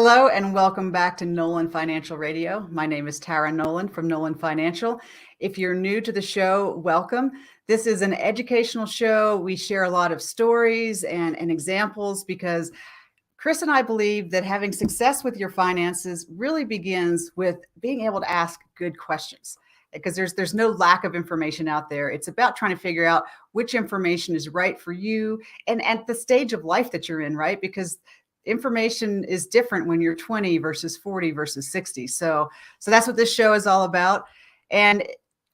Hello and welcome back to Nolan Financial Radio. My name is Tara Nolan from Nolan Financial. If you're new to the show, welcome. This is an educational show. We share a lot of stories and examples because Chris and I believe that having success with your finances really begins with being able to ask good questions, because there's no lack of information out there. It's about trying to figure out which information is right for you and at the stage of life that you're in, right? Because information is different when you're 20 versus 40 versus 60. So that's what this show is all about. And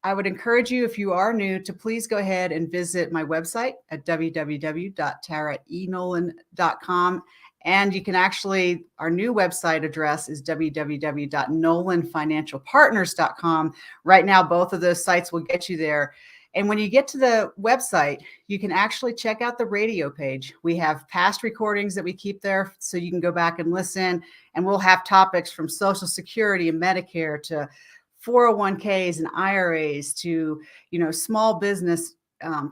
I would encourage you, if you are new, to please go ahead and visit my website at www.taraenolan.com. And you can actually, our new website address is www.nolanfinancialpartners.com. Right now, both of those sites will get you there. And when you get to the website, you can actually check out the radio page. We have past recordings that we keep there, so you can go back and listen. And we'll have topics from Social Security and Medicare to 401ks and IRAs to, small business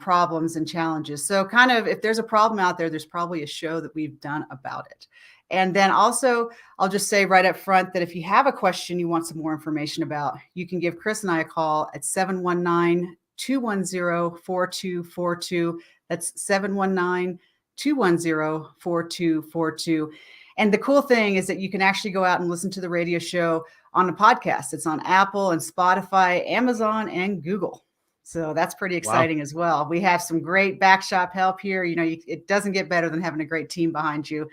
problems and challenges. So kind of, if there's a problem out there, there's probably a show that we've done about it. And then also, I'll just say right up front that if you have a question you want some more information about, you can give Chris and I a call at 719-210-4242. That's 719-210-4242. And the cool thing is that you can actually go out and listen to the radio show on a podcast. It's on Apple and Spotify, Amazon, and Google. So that's pretty exciting as well. We have some great backshop help here. It doesn't get better than having a great team behind you.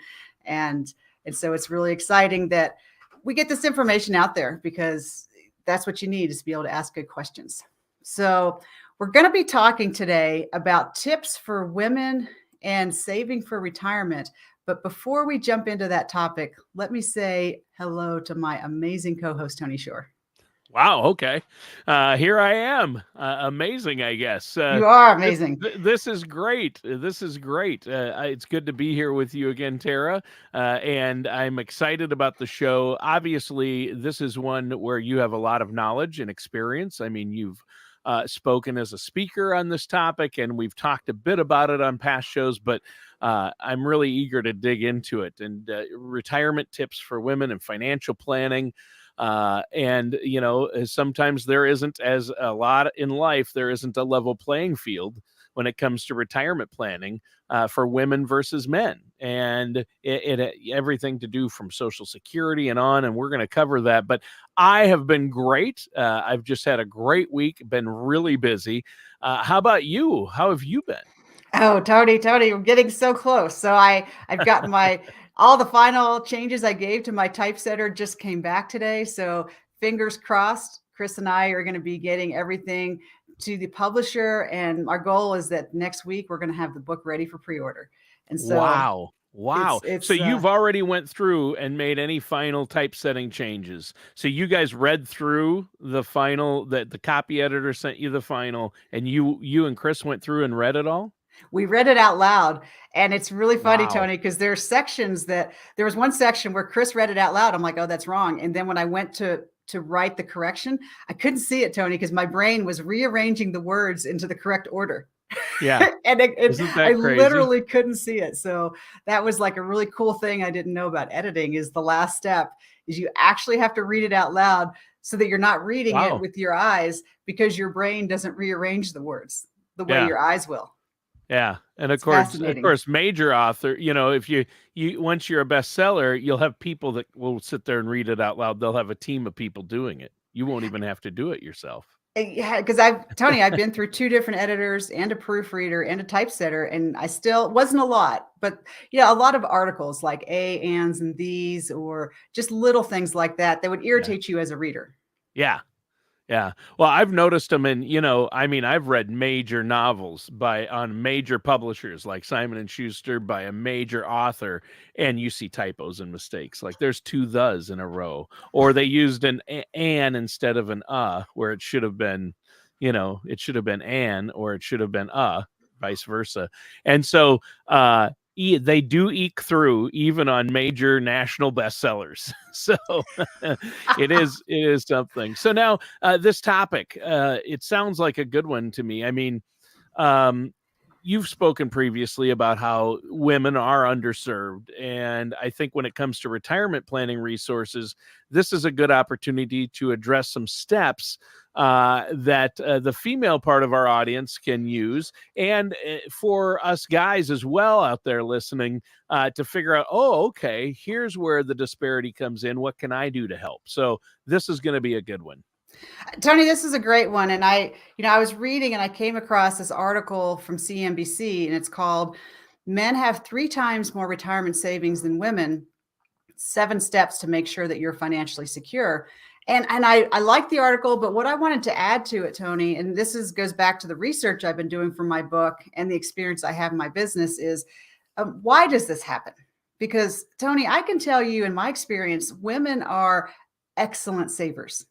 And so it's really exciting that we get this information out there, because that's what you need, is to be able to ask good questions. So we're going to be talking today about tips for women and saving for retirement. But before we jump into that topic, let me say hello to my amazing co-host, Tony Shore. Wow. Okay. Here I am. Amazing, I guess. You are amazing. This is great. This is great. It's good to be here with you again, Tara. And I'm excited about the show. Obviously, this is one where you have a lot of knowledge and experience. I mean, you've spoken as a speaker on this topic, and we've talked a bit about it on past shows, but I'm really eager to dig into it. And retirement tips for women and financial planning. And sometimes there isn't, as a lot in life, there isn't a level playing field when it comes to retirement planning for women versus men, and it everything to do from Social Security and on. And we're going to cover that. But I have been great. I've just had a great week, been really busy. How about you? How have you been? Oh, Tony, we're getting so close. So I've gotten all the final changes I gave to my typesetter just came back today. So fingers crossed, Chris and I are going to be getting everything to the publisher. And our goal is that next week we're going to have the book ready for pre-order. And so wow. So you've already went through and made any final typesetting changes. So you guys read through the final, that the copy editor sent you the final, and you and Chris went through and read it all? We read it out loud, and it's really funny, Tony, because there was one section where Chris read it out loud. I'm like, oh, that's wrong. And then when I went to write the correction, I couldn't see it, Tony, because my brain was rearranging the words into the correct order. Yeah. And I literally couldn't see it. So that was like a really cool thing I didn't know about editing, is the last step is you actually have to read it out loud so that you're not reading it with your eyes, because your brain doesn't rearrange the words the way your eyes will. Yeah. And of course, major author, if you once you're a bestseller, you'll have people that will sit there and read it out loud. They'll have a team of people doing it. You won't even have to do it yourself. Yeah, because Tony, I've been through 2 different editors and a proofreader and a typesetter, and I still wasn't a lot, but a lot of articles like a, ands, and these, or just little things like that would irritate you as a reader. Yeah. Yeah. Well, I've noticed them in, I've read major novels on major publishers like Simon & Schuster by a major author, and you see typos and mistakes. Like there's 2 thes in a row, or they used an instead of an where it should have been, it should have been an, or it should have been vice versa. And so, they do eke through even on major national bestsellers. So it is something. So now this topic, it sounds like a good one to me. I mean, you've spoken previously about how women are underserved. And I think when it comes to retirement planning resources, this is a good opportunity to address some steps that the female part of our audience can use. And for us guys as well out there listening, to figure out, oh, okay, here's where the disparity comes in. What can I do to help? So this is going to be a good one. Tony, this is a great one. And I was reading and I came across this article from CNBC, and it's called Men Have 3 Times More Retirement Savings Than Women, 7 Steps to Make Sure That You're Financially Secure. And I like the article, but what I wanted to add to it, Tony, and goes back to the research I've been doing for my book and the experience I have in my business, is why does this happen? Because, Tony, I can tell you in my experience, women are excellent savers.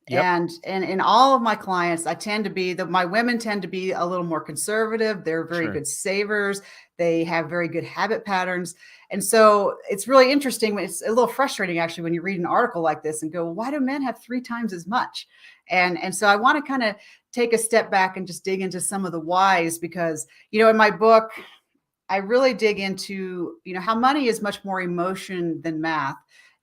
Yep. And in all of my clients, my women tend to be a little more conservative. They're very Sure. good savers. They have very good habit patterns. And so it's really interesting. It's a little frustrating actually when you read an article like this and go, why do men have 3 times as much? And so I want to kind of take a step back and just dig into some of the whys, because, in my book, I really dig into, how money is much more emotion than math.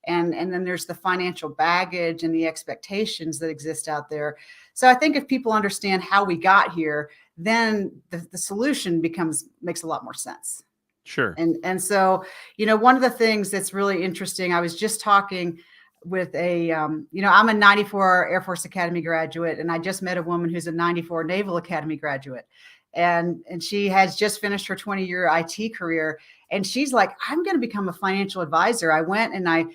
And then there's the financial baggage and the expectations that exist out there. So I think if people understand how we got here, then the solution makes a lot more sense. Sure. And so, one of the things that's really interesting, I was just talking with I'm a 94 Air Force Academy graduate, and I just met a woman who's a 94 Naval Academy graduate. And she has just finished her 20-year IT career. And she's like, I'm going to become a financial advisor. I went and I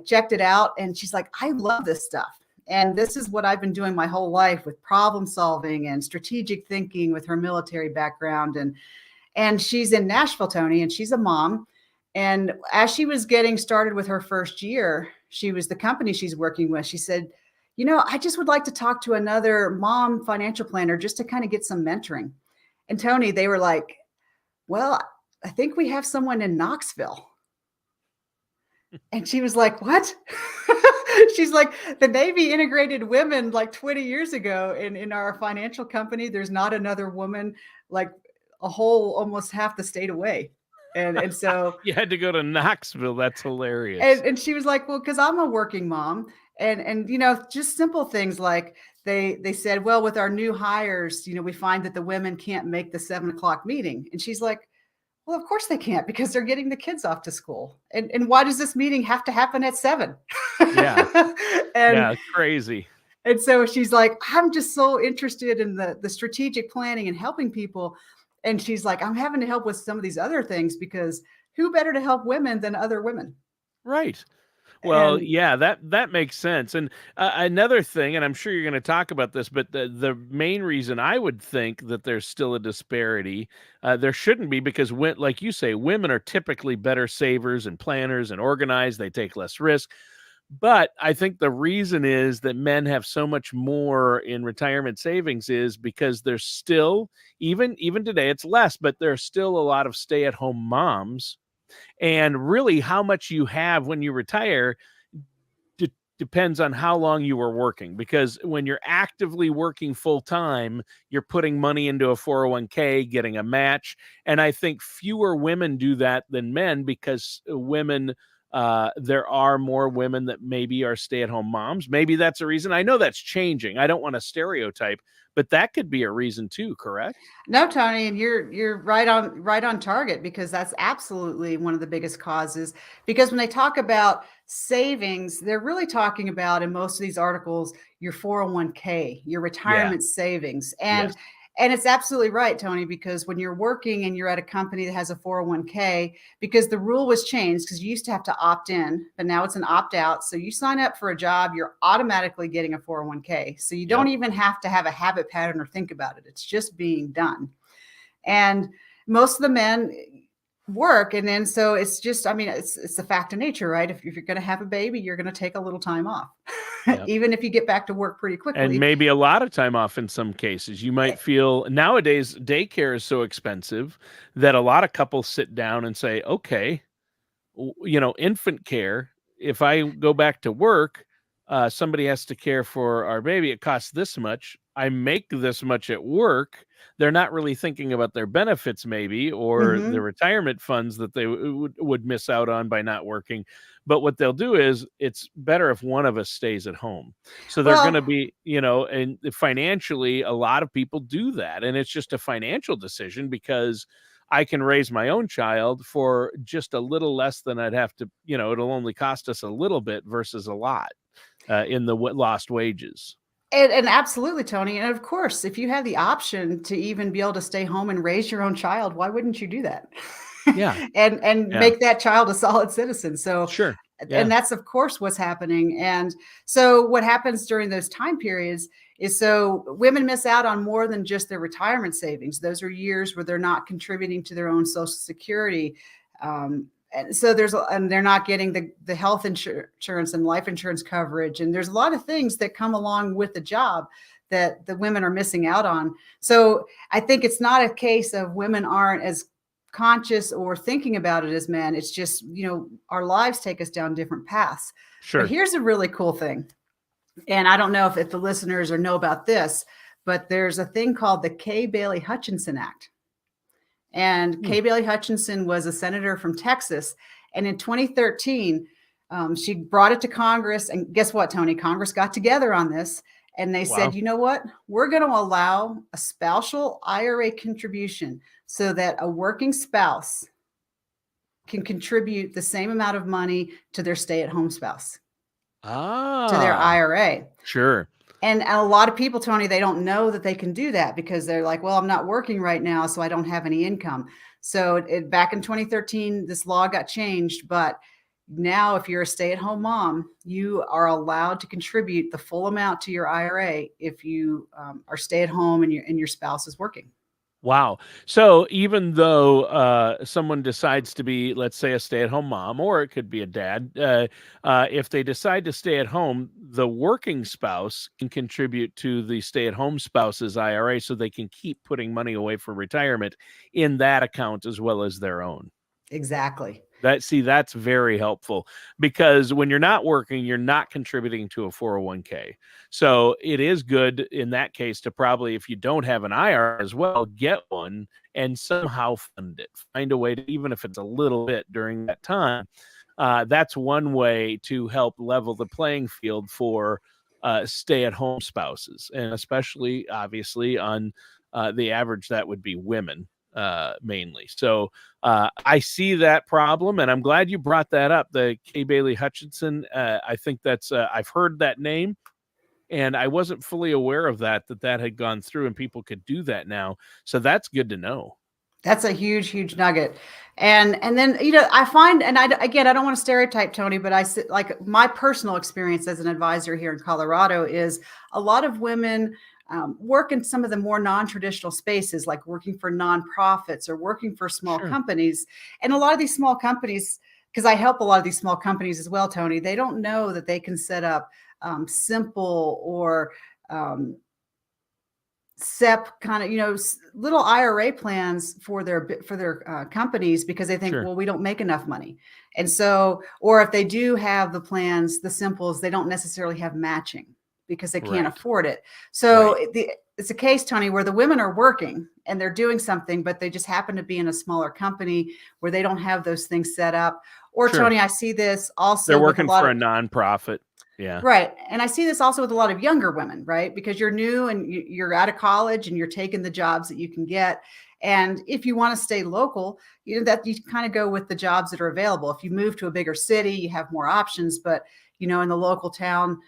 checked it out. And she's like, I love this stuff. And this is what I've been doing my whole life, with problem solving and strategic thinking, with her military background. And she's in Nashville, Tony, and she's a mom. And as she was getting started with her first year, the company she's working with, she said, I just would like to talk to another mom financial planner just to kind of get some mentoring. And Tony, they were like, well, I think we have someone in Knoxville. And she was like, what? She's like, the Navy integrated women like 20 years ago in our financial company. There's not another woman like a whole almost half the state away. And so you had to go to Knoxville. That's hilarious. And she was like, well, because I'm a working mom. And just simple things like they said, well, with our new hires, we find that the women can't make the 7 o'clock meeting. And she's like, well, of course they can't, because they're getting the kids off to school. And why does this meeting have to happen at 7? Yeah. Yeah, crazy. And so she's like, I'm just so interested in the strategic planning and helping people. And she's like, I'm having to help with some of these other things, because who better to help women than other women? Right. Well, yeah, that makes sense. And another thing, and I'm sure you're going to talk about this, but the main reason I would think that there's still a disparity, there shouldn't be, because like you say, women are typically better savers and planners and organized. They take less risk. But I think the reason is that men have so much more in retirement savings is because there's still, even today, it's less, but there's still a lot of stay-at-home moms. And really, how much you have when you retire depends on how long you were working. Because when you're actively working full time, you're putting money into a 401k, getting a match. And I think fewer women do that than men, because women, there are more women that maybe are stay-at-home moms. Maybe that's a reason. I know that's changing. I don't want to stereotype, but that could be a reason too, correct? No, Tony, and you're right on target, because that's absolutely one of the biggest causes. Because when they talk about savings, they're really talking about, in most of these articles, your 401k, your retirement savings. And Yes. And it's absolutely right, Tony, because when you're working and you're at a company that has a 401k, because the rule was changed, because you used to have to opt in, but now it's an opt out. So you sign up for a job, you're automatically getting a 401k. So you don't even have to have a habit pattern or think about it. It's just being done. And most of the men work. And then so it's just, it's a fact of nature, right? If you're going to have a baby, you're going to take a little time off, even if you get back to work pretty quickly. And maybe a lot of time off in some cases. You might feel, nowadays, daycare is so expensive that a lot of couples sit down and say, okay, infant care, if I go back to work, somebody has to care for our baby, it costs this much. I make this much at work. They're not really thinking about their benefits, maybe, or the Hmm. retirement funds that they would miss out on by not working. But what they'll do is it's better if one of us stays at home. So they're going to Well, be, and financially, a lot of people do that. And it's just a financial decision because I can raise my own child for just a little less than I'd have to, it'll only cost us a little bit versus a lot in the lost wages. and absolutely, Tony. And of course, if you have the option to even be able to stay home and raise your own child, why wouldn't you do that? Yeah. And Yeah. make that child a solid citizen. So, Sure. and Yeah. that's of course what's happening. And so what happens during those time periods is, so women miss out on more than just their retirement savings. Those are years where they're not contributing to their own social security. And so and they're not getting the health insurance and life insurance coverage. And there's a lot of things that come along with the job that the women are missing out on. So I think it's not a case of women aren't as conscious or thinking about it as men. It's just, our lives take us down different paths. But Sure. here's a really cool thing. And I don't know if the listeners know about this, but there's a thing called the Kay Bailey Hutchinson Act. And Hmm. Kay Bailey Hutchinson was a senator from Texas. And in 2013, she brought it to Congress. And guess what, Tony? Congress got together on this. And they said, Wow. you know what? We're going to allow a spousal IRA contribution so that a working spouse can contribute the same amount of money to their stay-at-home spouse, to their Ah, IRA. sure. And a lot of people, Tony, they don't know that they can do that because they're like, well, I'm not working right now, so I don't have any income. So back in 2013, this law got changed. But now if you're a stay-at-home mom, you are allowed to contribute the full amount to your IRA if you are stay-at-home and your spouse is working. Wow. So even though someone decides to be, let's say, a stay-at-home mom, or it could be a dad, if they decide to stay at home, the working spouse can contribute to the stay-at-home spouse's IRA so they can keep putting money away for retirement in that account as well as their own. Exactly. That's very helpful because when you're not working, you're not contributing to a 401k. So it is good in that case to probably, if you don't have an IRA as well, get one and somehow fund it. Find a way to, even if it's a little bit during that time. That's one way to help level the playing field for stay-at-home spouses, and especially, obviously, on the average, that would be women mainly. So I see that problem, and I'm glad you brought that up. The Kay Bailey Hutchinson. I think that's I've heard that name, and I wasn't fully aware of that had gone through, and people could do that now. So that's good to know. That's a huge, huge nugget. And then, I find, and again, I don't want to stereotype, Tony, but like my personal experience as an advisor here in Colorado is a lot of women work in some of the more non-traditional spaces, like working for nonprofits or working for small Sure. companies. And a lot of these small companies, because I help a lot of these small companies as well, Tony, they don't know that they can set up simple or SEP kind of, little IRA plans for their companies, because they think, Sure. well, we don't make enough money. And so, or if they do have the plans, the simples, they don't necessarily have matching because they can't Right. afford it. So Right. it's a case, Tony, where the women are working and they're doing something, but they just happen to be in a smaller company where they don't have those things set up. Or Sure. Tony, I see this They're also with a working lot for of a nonprofit. Yeah. Right. And I see this also with a lot of younger women, right? Because you're new and you're out of college and you're taking the jobs that you can get. And if you want to stay local, that you kind of go with the jobs that are available. If you move to a bigger city, you have more options. But, in the local town,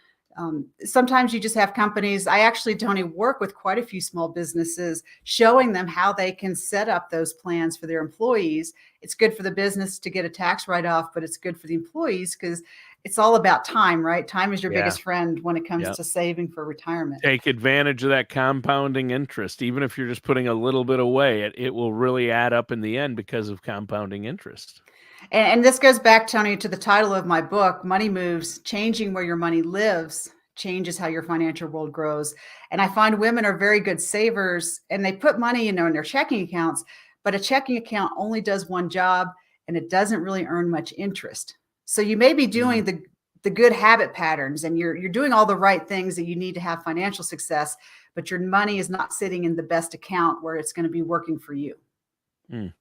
sometimes you just have companies. I actually, Tony, work with quite a few small businesses, showing them how they can set up those plans for their employees. It's good for the business to get a tax write-off, but it's good for the employees because it's all about time, right? Time is your Yeah. biggest friend when it comes Yep. to saving for retirement. Take advantage of that compounding interest. Even if you're just putting a little bit away, it will really add up in the end because of compounding interest. And this goes back, Tony, to the title of my book, Money Moves: Changing Where Your Money Lives Changes How Your Financial World Grows. And I find women are very good savers, and they put money in their checking accounts, but a checking account only does one job and it doesn't really earn much interest. So you may be doing the the good habit patterns, and you're doing all the right things that you need to have financial success, but your money is not sitting in the best account where it's going to be working for you. Mm.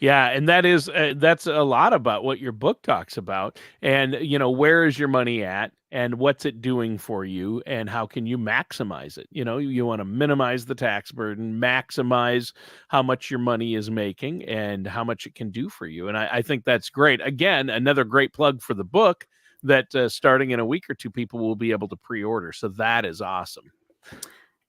Yeah, and that's a lot about what your book talks about. And where is your money at, and what's it doing for you, and how can you maximize it? You want to minimize the tax burden, maximize how much your money is making, and how much it can do for you. And I think that's great. Again, another great plug for the book that starting in a week or two, people will be able to pre-order. So that is awesome.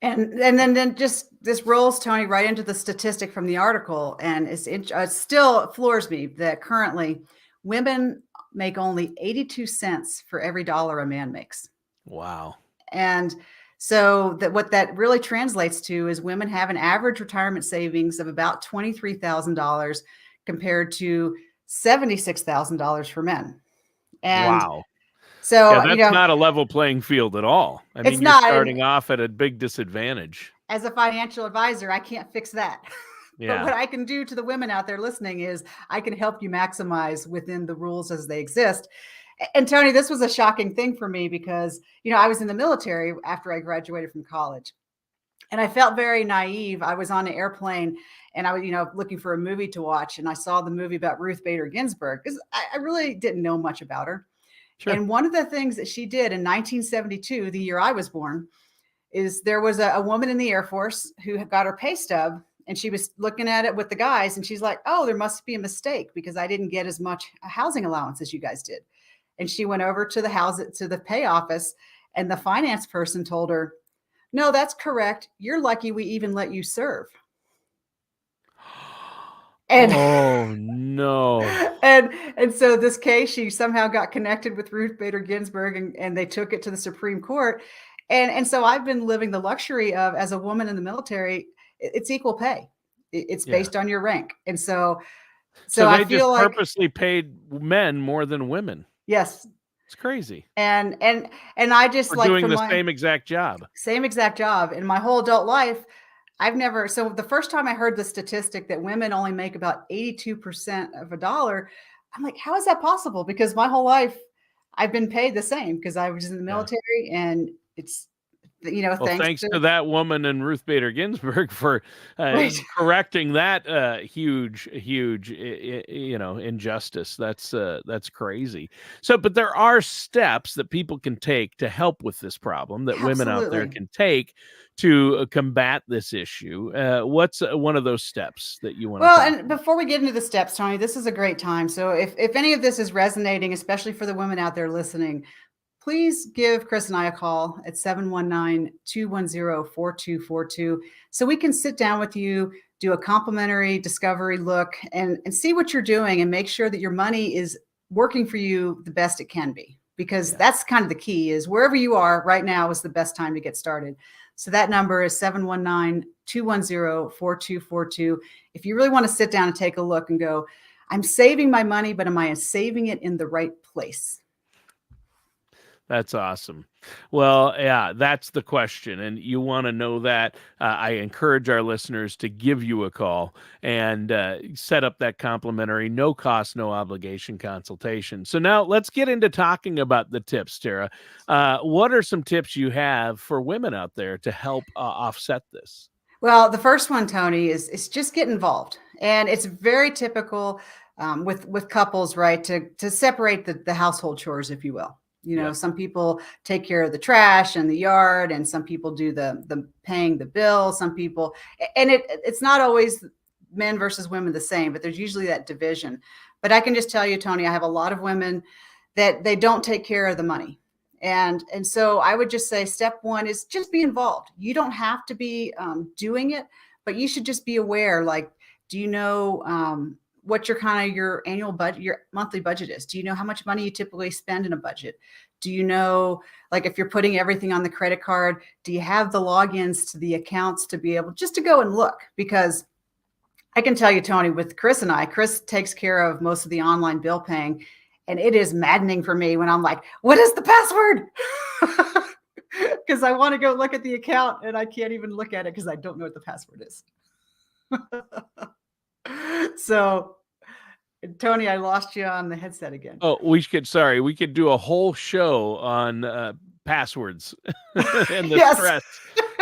And then just this rolls, Tony, right into the statistic from the article, and it still floors me that currently women make only 82 cents for every dollar a man makes. Wow. And so what that really translates to is women have an average retirement savings of about $23,000 compared to $76,000 for men. And Wow. so, Yeah, that's not a level playing field at all. I it's mean, you're not. starting off at a big disadvantage. As a financial advisor, I can't fix that. But what Yeah. I can do to the women out there listening is I can help you maximize within the rules as they exist. And Tony, this was a shocking thing for me because, I was in the military after I graduated from college. And I felt very naive. I was on an airplane and I was, looking for a movie to watch. And I saw the movie about Ruth Bader Ginsburg because I really didn't know much about her. Sure. And one of the things that she did in 1972, the year I was born, is there was a woman in the Air Force who got her pay stub, and she was looking at it with the guys, and she's like, "Oh, there must be a mistake because I didn't get as much housing allowance as you guys did." And she went over to the pay office, and the finance person told her, "No, that's correct. You're lucky we even let you serve." And oh no. and so this case, she somehow got connected with Ruth Bader Ginsburg, and they took it to the Supreme Court. And so I've been living the luxury of, as a woman in the military, it's equal pay. It's based on your rank. And so So I they just feel like, purposely paid men more than women. yes. It's crazy. And I just, For like, doing from the my same exact job. same exact job in my whole adult life, so the first time I heard the statistic that women only make about 82% of a dollar, I'm like, how is that possible? Because my whole life I've been paid the same because I was in the Yeah. military, and it's, Well, thanks thanks to to that woman and Ruth Bader Ginsburg for right. correcting that huge injustice. That's crazy. So, but there are steps that people can take to help with this problem that women out there Absolutely. can take to combat this issue. What's one of those steps that you want to Well, talk and about? before we get into the steps, Tony, this is a great time. So if any of this is resonating, especially for the women out there listening, please give Chris and I a call at 719-210-4242 so we can sit down with you, do a complimentary discovery look, and see what you're doing and make sure that your money is working for you the best it can be. Because Yeah. that's kind of the key, is wherever you are right now is the best time to get started. So that number is 719-210-4242. If you really want to sit down and take a look and go, I'm saving my money, but am I saving it in the right place? That's awesome. Well, yeah, that's the question. And you want to know that. I encourage our listeners to give you a call and set up that complimentary, no cost, no obligation consultation. So now let's get into talking about the tips, Tara. What are some tips you have for women out there to help offset this? Well, the first one, Tony, is just get involved, and it's very typical with couples, right? To separate the household chores, if you will. Yep. Some people take care of the trash and the yard, and some people do the paying the bill. Some people, and it's not always men versus women the same, but there's usually that division. But I can just tell you, Tony, I have a lot of women that they don't take care of the money. And so I would just say step one is just be involved. You don't have to be doing it, but you should just be aware. Like, do you know what your annual budget, your monthly budget is? Do you know how much money you typically spend in a budget? Do you know, like, if you're putting everything on the credit card, do you have the logins to the accounts to be able just to go and look? Because I can tell you, Tony, with Chris and I, Chris takes care of most of the online bill paying. And it is maddening for me when I'm like, what is the password? Because I want to go look at the account and I can't even look at it because I don't know what the password is. So Tony, I lost you on the headset again. Oh, we could do a whole show on passwords and Yes.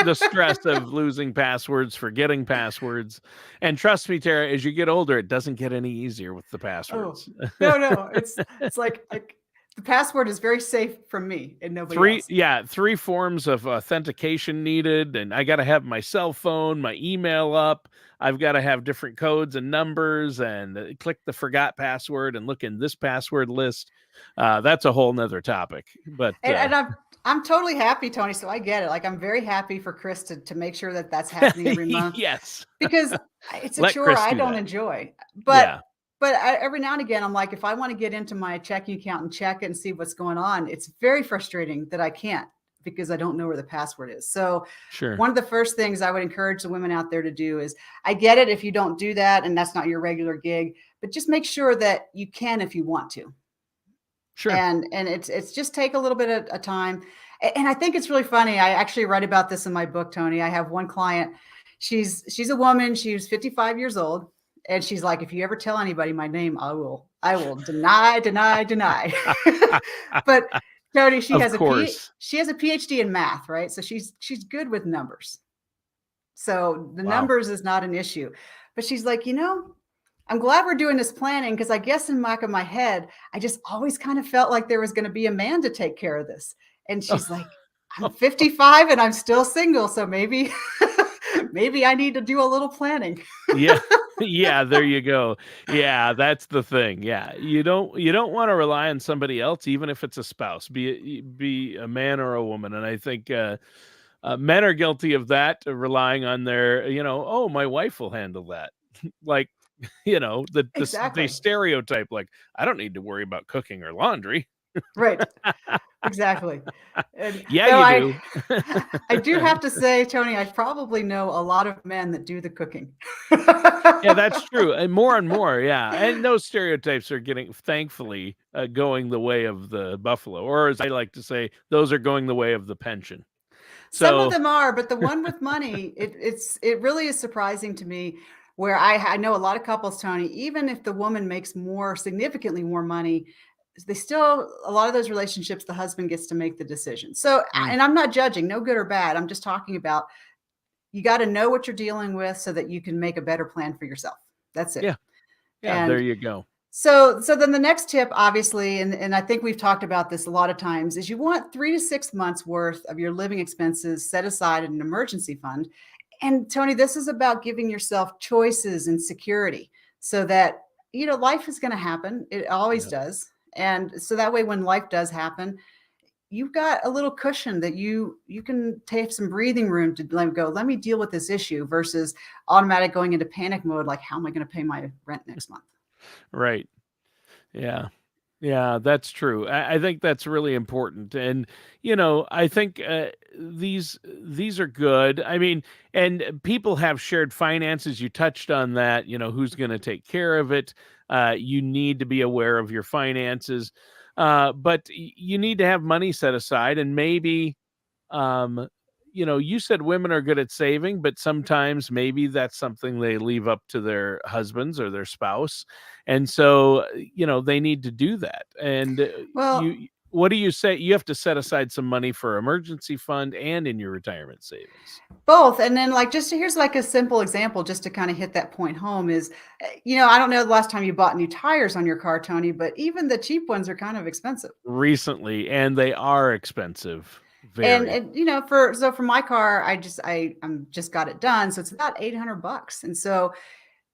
the stress of losing passwords, forgetting passwords. And trust me, Tara, as you get older, it doesn't get any easier with the Oh, passwords. no. It's like the password is very safe from me and nobody else. Three forms of authentication needed, and I got to have my cell phone, my email up. I've got to have different codes and numbers, and click the forgot password and look in this password list. That's a whole nother topic. But And I'm totally happy, Tony. So I get it. Like, I'm very happy for Chris to make sure that that's happening every month. yes, Because it's a let chore Chris I do don't that. enjoy. Yeah, But every now and again, I'm like, if I want to get into my checking account and check it and see what's going on, it's very frustrating that I can't because I don't know where the password is. So sure. one of the first things I would encourage the women out there to do is, I get it if you don't do that and that's not your regular gig, but just make sure that you can if you want to. Sure. And it's just take a little bit of time. And I think it's really funny. I actually write about this in my book, Tony. I have one client. She's a woman. She's 55 years old. And she's like, if you ever tell anybody my name, I will deny. But Tony, she Of has course. she has a PhD in math, right? So she's good with numbers. So the Wow. numbers is not an issue. But she's like, I'm glad we're doing this planning because I guess in the back of my head, I just always kind of felt like there was going to be a man to take care of this. And she's like, I'm 55 and I'm still single. So maybe, maybe I need to do a little planning. Yeah. Yeah, there you go. Yeah, that's the thing. Yeah. You don't want to rely on somebody else, even if it's a spouse, be a man or a woman. And I think men are guilty of that, relying on their, oh, my wife will handle that. Like, they Exactly. stereotype, like, I don't need to worry about cooking or laundry. Right. Exactly. And Yeah, though you do. I do have to say, Tony, I probably know a lot of men that do the cooking. Yeah, that's true. And more. Yeah. And those stereotypes are thankfully, going the way of the buffalo, or as I like to say, those are going the way of the pension. Some of So, them are, but the one with money, it really is surprising to me where I know a lot of couples, Tony, even if the woman makes significantly more money, they still, a lot of those relationships, the husband gets to make the decision. So, mm, and I'm not judging, no good or bad. I'm just talking about, you got to know what you're dealing with so that you can make a better plan for yourself. That's it. yeah, yeah, there And you go. so then the next tip, obviously, and I think we've talked about this a lot of times, is you want 3 to 6 months worth of your living expenses set aside in an emergency fund. And Tony, this is about giving yourself choices and security so that, life is going to happen. It always Yeah. does. And so that way, when life does happen, you've got a little cushion that you can take some breathing room to let me deal with this issue versus automatic going into panic mode. Like, how am I going to pay my rent next month? Right. Yeah. Yeah, that's true. I think that's really important. And, I think these are good. I mean, and people have shared finances. You touched on that, who's going to take care of it. You need to be aware of your finances. But you need to have money set aside, and maybe, um, you said women are good at saving, but sometimes maybe that's something they leave up to their husbands or their spouse. And so, they need to do that. And Well, what do you say? You have to set aside some money for emergency fund and in your retirement savings. both. And then, like, here's like a simple example just to kind of hit that point home is, I don't know the last time you bought new tires on your car, Tony, but even the cheap ones are kind of expensive. Recently, and they are expensive. And, Very. for my car, I'm just got it done. So it's about $800. And so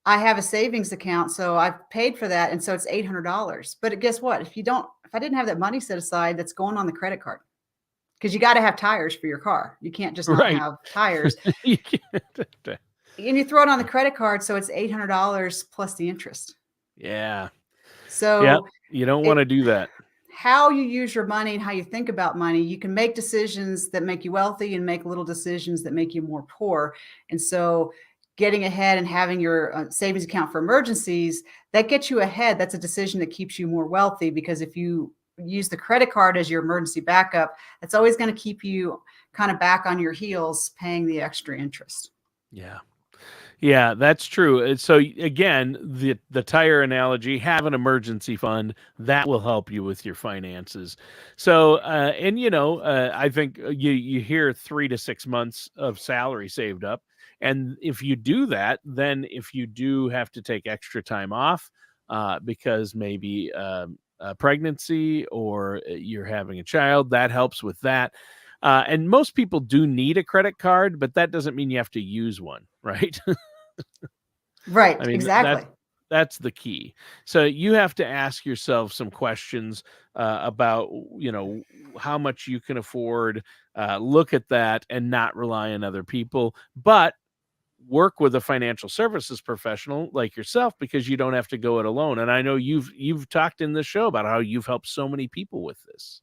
I have a savings account. So I've paid for that. And so it's $800. But guess what? If I didn't have that money set aside, that's going on the credit card. Because you got to have tires for your car. You can't just not Right. have tires. You can't. And you throw it on the credit card, so it's $800 plus the interest. Yeah. Yeah. So You don't want to do that. how you use your money and how you think about money, you can make decisions that make you wealthy and make little decisions that make you more poor. And so getting ahead and having your savings account for emergencies, that gets you ahead. That's a decision that keeps you more wealthy, because if you use the credit card as your emergency backup, that's always going to keep you kind of back on your heels paying the extra interest. Yeah. Yeah, that's true. So again, the tire analogy, have an emergency fund that will help you with your finances. So, and I think you hear 3 to 6 months of salary saved up, and if you do that, then if you do have to take extra time off, because maybe a pregnancy or you're having a child, that helps with that. And most people do need a credit card, but that doesn't mean you have to use one, right? I Right, mean, exactly. that's the key. So you have to ask yourself some questions about, how much you can afford. Look at that and not rely on other people, but work with a financial services professional like yourself because you don't have to go it alone. And I know you've talked in this show about how you've helped so many people with this.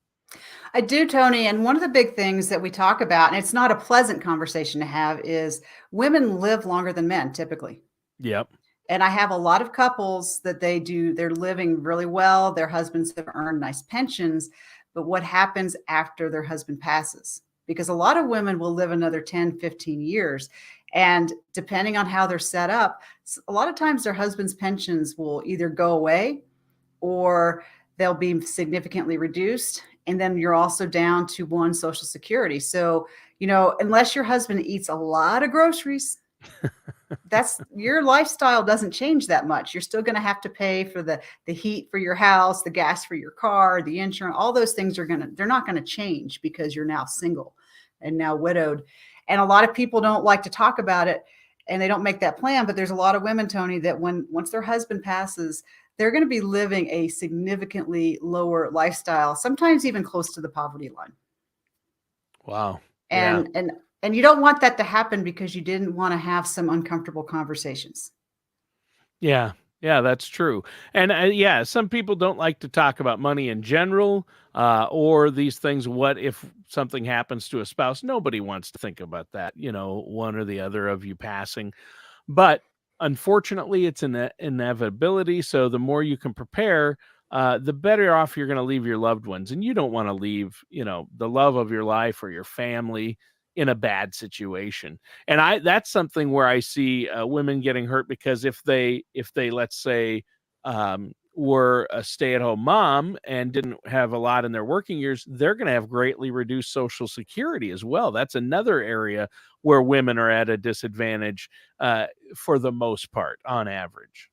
I do, Tony. And one of the big things that we talk about, and it's not a pleasant conversation to have, is women live longer than men typically. Yep. And I have a lot of couples that they're living really well. Their husbands have earned nice pensions. But what happens after their husband passes? Because a lot of women will live another 10, 15 years. And depending on how they're set up, a lot of times their husband's pensions will either go away or they'll be significantly reduced. And then you're also down to one Social Security. So, unless your husband eats a lot of groceries, that's your lifestyle doesn't change that much. You're still going to have to pay for the heat for your house, the gas for your car, the insurance. All those things they're not going to change because you're now single and now widowed. And a lot of people don't like to talk about it and they don't make that plan. But there's a lot of women, Tony, that once their husband passes, they're going to be living a significantly lower lifestyle, sometimes even close to the poverty line. Wow. Yeah. And you don't want that to happen because you didn't want to have some uncomfortable conversations. Yeah. Yeah, that's true. And yeah, some people don't like to talk about money in general, or these things. What if something happens to a spouse? Nobody wants to think about that, one or the other of you passing. But unfortunately, it's an inevitability. So the more you can prepare, the better off you're going to leave your loved ones. And you don't want to leave, the love of your life or your family in a bad situation. And that's something where I see women getting hurt because if they let's say were a stay-at-home mom and didn't have a lot in their working years, they're going to have greatly reduced Social Security as well. That's another area where women are at a disadvantage for the most part on average.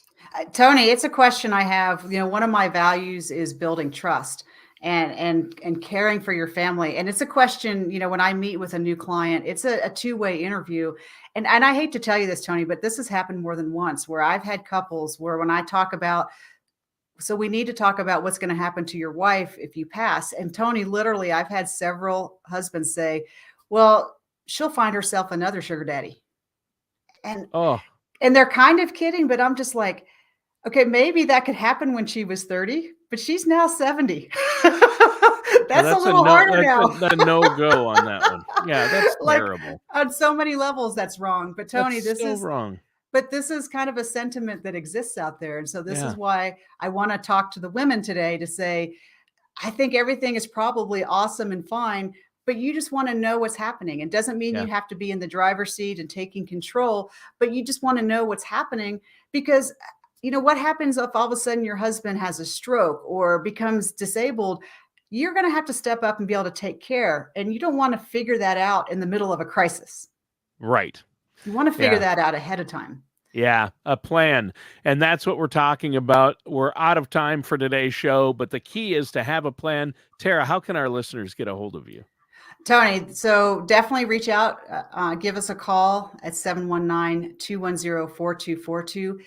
Tony, it's a question I have. One of my values is building trust and caring for your family. And it's a question, when I meet with a new client, it's a two-way interview. And I hate to tell you this, Tony, but this has happened more than once where I've had couples where when I talk about, so we need to talk about what's going to happen to your wife if you pass. And Tony, literally, I've had several husbands say, well, she'll find herself another sugar daddy. And they're kind of kidding, but I'm just like, okay, maybe that could happen when she was 30, but she's now 70. That's a little harder now. That's a no-go on that one. Yeah, that's terrible. On so many levels, that's wrong. But Tony, this is wrong. But this is kind of a sentiment that exists out there. And so this is why I want to talk to the women today to say, I think everything is probably awesome and fine, but you just want to know what's happening. It doesn't mean you have to be in the driver's seat and taking control, but you just want to know what's happening because what happens if all of a sudden your husband has a stroke or becomes disabled? You're going to have to step up and be able to take care. And you don't want to figure that out in the middle of a crisis. Right. You want to figure that out ahead of time. Yeah, a plan. And that's what we're talking about. We're out of time for today's show, but the key is to have a plan. Tara, how can our listeners get a hold of you? Tony, so definitely reach out. Give us a call at 719-210-4242.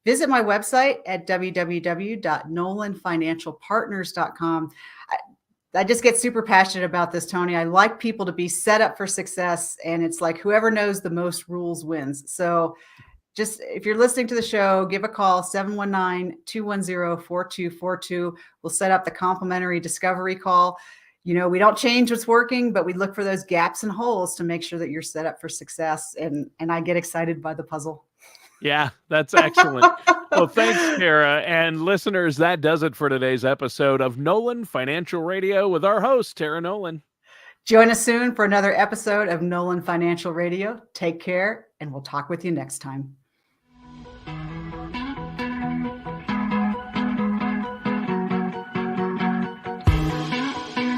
Visit my website at www.nolanfinancialpartners.com. I just get super passionate about this, Tony. I like people to be set up for success, and it's like whoever knows the most rules wins. So just if you're listening to the show, give a call, 719-210-4242. We'll set up the complimentary discovery call. We don't change what's working, but we look for those gaps and holes to make sure that you're set up for success. And I get excited by the puzzle. Yeah, that's excellent. Well, thanks, Tara. And listeners, that does it for today's episode of Nolan Financial Radio with our host, Tara Nolan. Join us soon for another episode of Nolan Financial Radio. Take care, and we'll talk with you next time.